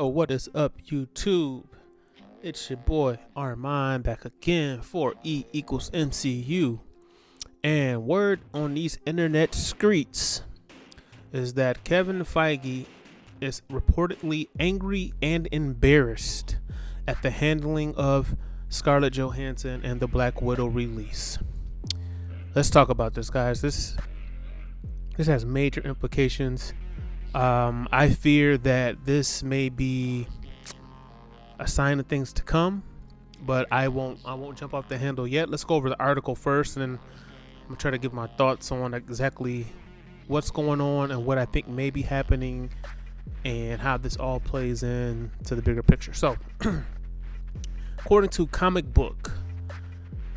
Oh, what is up, YouTube? It's your boy Armand back again for E equals MCU. And word on these internet streets is that Kevin Feige is reportedly angry and embarrassed at the handling of Scarlett Johansson and the Black Widow release. Let's talk about this, guys. This has major implications. I fear that this may be a sign of things to come, but I won't jump off the handle yet. Let's go over the article first, and then I'm gonna try to give my thoughts on exactly what's going on and what I think may be happening and how this all plays in to the bigger picture. So, according to Comic Book,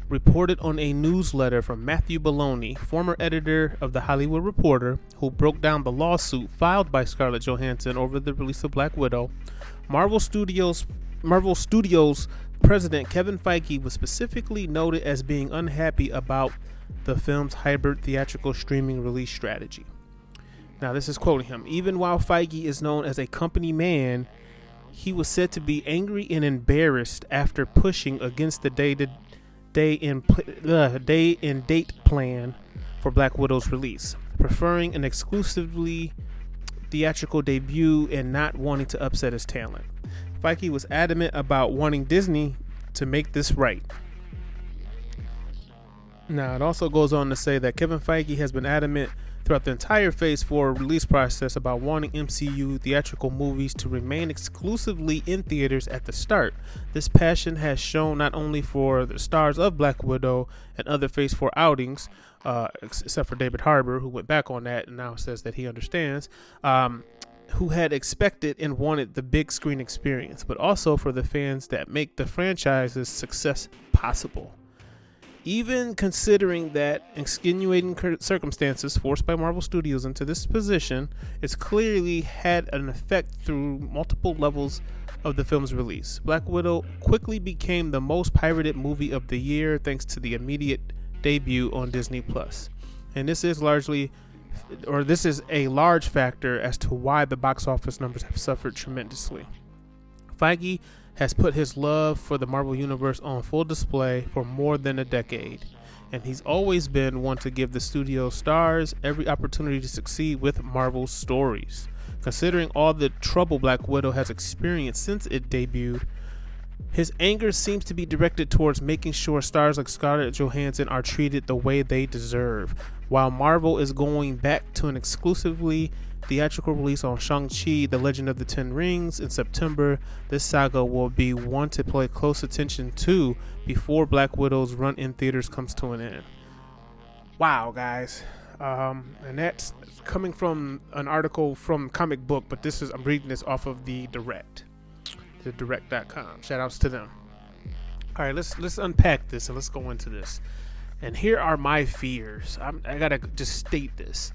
reported on a newsletter from Matthew Belloni, former editor of The Hollywood Reporter, who broke down the lawsuit filed by Scarlett Johansson over the release of Black Widow, Marvel Studios president Kevin Feige was specifically noted as being unhappy about the film's hybrid theatrical streaming release strategy. Now, this is quoting him. Even while Feige is known as a company man, he was said to be angry and embarrassed after pushing against the day and date plan for Black Widow's release, preferring an exclusively theatrical debut and not wanting to upset his talent. Feige was adamant about wanting Disney to make this right. Now, it also goes on to say that Kevin Feige has been adamant throughout the entire Phase 4 release process about wanting MCU theatrical movies to remain exclusively in theaters at the start. This passion has shown not only for the stars of Black Widow and other Phase 4 outings, except for David Harbour, who went back on that and now says that he understands, who had expected and wanted the big screen experience, but also for the fans that make the franchise's success possible. Even considering that extenuating circumstances forced by Marvel Studios into this position, it's clearly had an effect through multiple levels of the film's release. Black Widow quickly became the most pirated movie of the year thanks to the immediate debut on Disney+. And this is a large factor as to why the box office numbers have suffered tremendously. Feige has put his love for the Marvel Universe on full display for more than a decade, and he's always been one to give the studio stars every opportunity to succeed with Marvel stories. Considering all the trouble Black Widow has experienced since it debuted, his anger seems to be directed towards making sure stars like Scarlett Johansson are treated the way they deserve. While Marvel is going back to an exclusively theatrical release on Shang-Chi, The Legend of the Ten Rings in September, this saga will be one to pay close attention to before Black Widow's run in theaters comes to an end. Wow, guys. And that's coming from an article from Comic Book, but I'm reading this off of the direct.com. Shout outs to them. All right, let's unpack this and let's go into this. And here are my fears. I gotta just state this.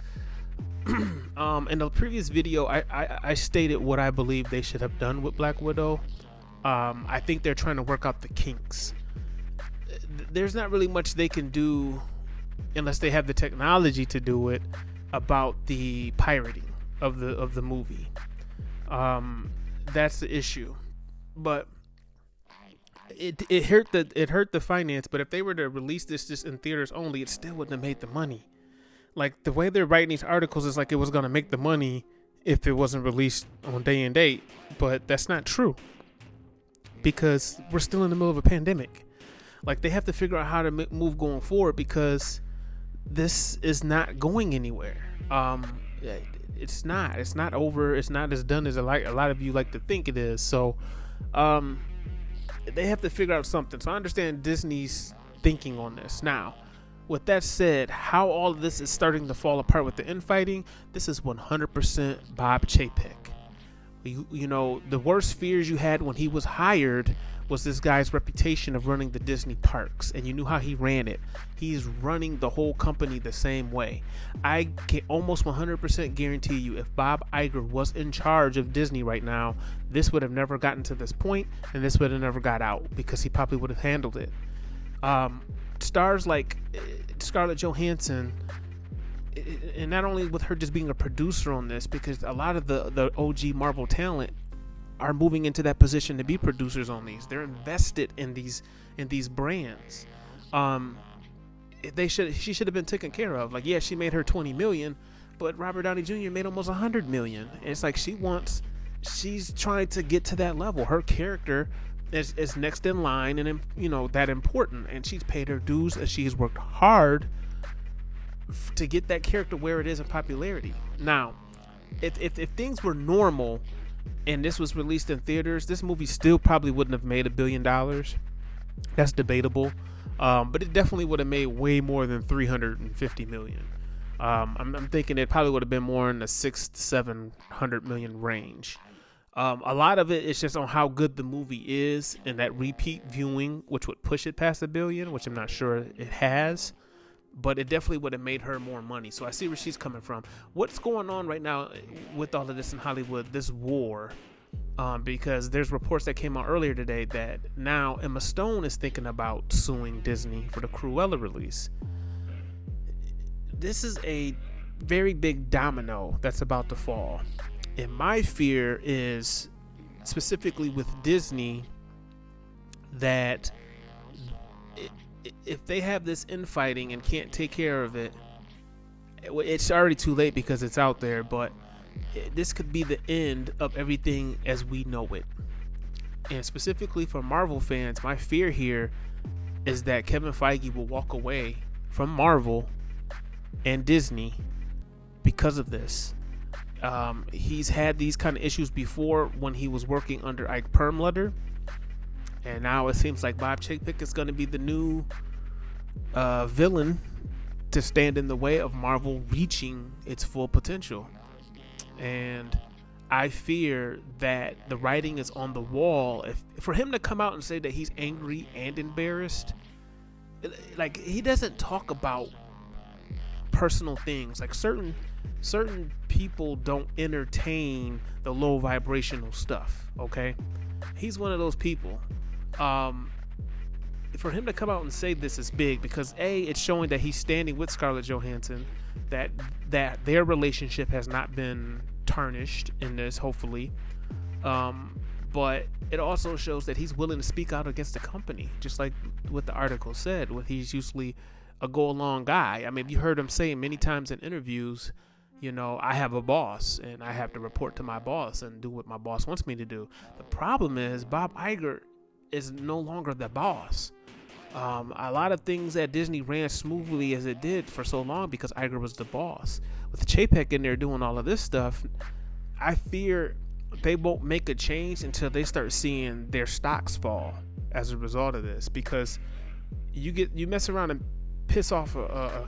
In the previous video, I stated what I believe they should have done with Black Widow. I think they're trying to work out the kinks. There's not really much they can do unless they have the technology to do it about the pirating of the movie. That's the issue. But it hurt the finance. But if they were to release this just in theaters only, it still wouldn't have made the money. Like, the way they're writing these articles is like it was going to make the money if it wasn't released on day and date. But that's not true, because we're still in the middle of a pandemic. Like, they have to figure out how to move going forward, because this is not going anywhere. It's not over. It's not as done as a lot of you like to think it is. So they have to figure out something. So I understand Disney's thinking on this. Now, with that said, how all of this is starting to fall apart with the infighting, this is 100% Bob Chapek. You know, the worst fears you had when he was hired was this guy's reputation of running the Disney parks, and you knew how he ran it. He's running the whole company the same way. I can almost 100% guarantee you, if Bob Iger was in charge of Disney right now, this would have never gotten to this point, and this would have never got out, because he probably would have handled it. Stars like Scarlett Johansson, and not only with her just being a producer on this, because a lot of the OG Marvel talent are moving into that position to be producers on these. They're invested in these brands. She should have been taken care of. Like, yeah, she made her 20 million, but Robert Downey Jr. made almost 100 million. And it's like she's trying to get to that level. Her character is next in line, and that important, and she's paid her dues, and she's worked hard to get that character where it is in popularity. Now, if things were normal and this was released in theaters, this movie still probably wouldn't have made $1 billion. That's debatable, but it definitely would have made way more than 350 million. I'm thinking it probably would have been more in the 600 to 700 million range. A lot of it is just on how good the movie is and that repeat viewing, which would push it past $1 billion, which I'm not sure it has, but it definitely would have made her more money. So I see where she's coming from. What's going on right now with all of this in Hollywood, this war, because there's reports that came out earlier today that now Emma Stone is thinking about suing Disney for the Cruella release. This is a very big domino that's about to fall. And my fear is, specifically with Disney, that if they have this infighting and can't take care of it, it's already too late because it's out there, but this could be the end of everything as we know it. And specifically for Marvel fans, my fear here is that Kevin Feige will walk away from Marvel and Disney because of this. He's had these kind of issues before when he was working under Ike Perlmutter, and now it seems like Bob Chapek is going to be the new villain to stand in the way of Marvel reaching its full potential. And I fear that the writing is on the wall. For him to come out and say that he's angry and embarrassed, like, he doesn't talk about personal things. Like, certain people don't entertain the low vibrational stuff. Okay, he's one of those people. For him to come out and say this is big because it's showing that he's standing with Scarlett Johansson, that their relationship has not been tarnished in this, hopefully. But it also shows that he's willing to speak out against the company, just like what the article said. He's usually a go-along guy. I mean, you heard him say many times in interviews, I have a boss and I have to report to my boss and do what my boss wants me to do. The problem is Bob Iger is no longer the boss. A lot of things at Disney ran smoothly as it did for so long because Iger was the boss. With Chapek in there doing all of this stuff, I fear they won't make a change until they start seeing their stocks fall as a result of this. Because you mess around and piss off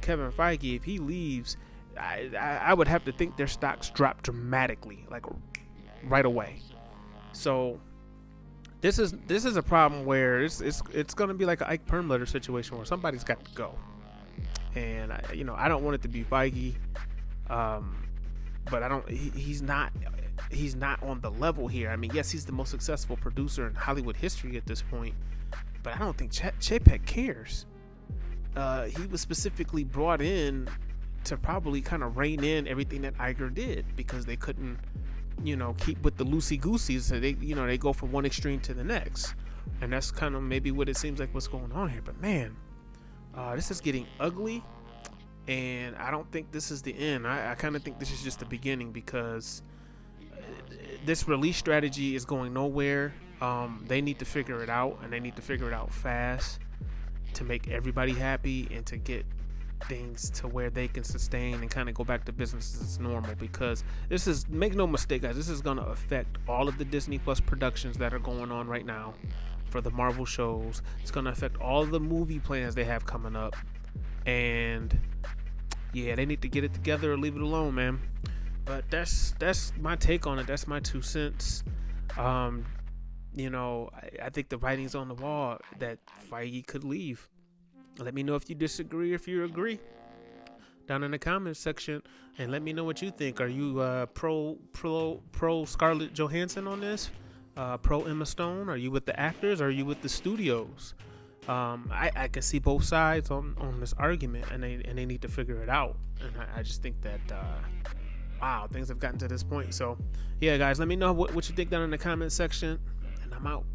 Kevin Feige. If he leaves, I would have to think their stocks drop dramatically, like right away. So this is a problem where it's going to be like an Ike Perlmutter situation where somebody's got to go. And I don't want it to be Feige, but he's not on the level here. I mean, yes, he's the most successful producer in Hollywood history at this point, but I don't think Chapek cares. He was specifically brought in to probably kind of rein in everything that Iger did because they couldn't, keep with the loosey-gooseys. So they go from one extreme to the next. And that's kind of maybe what it seems like what's going on here. But man, this is getting ugly. And I don't think this is the end. I kind of think this is just the beginning because this release strategy is going nowhere. They need to figure it out, and they need to figure it out fast to make everybody happy and to get things to where they can sustain and kind of go back to business as normal. Because this is, make no mistake, guys, this is going to affect all of the Disney Plus productions that are going on right now for the Marvel shows. It's going to affect all of the movie plans they have coming up. And yeah, they need to get it together or leave it alone, man. But that's my take on it. That's my 2 cents. I think the writing's on the wall that Feige could leave. Let me know if you disagree or if you agree down in the comments section, and let me know what you think. Are you pro Scarlett Johansson on this? Pro Emma Stone? Are you with the actors? Or are you with the studios? I can see both sides on this argument, and they need to figure it out. And I just think that wow, things have gotten to this point. So yeah, guys, let me know what you think down in the comment section, and I'm out.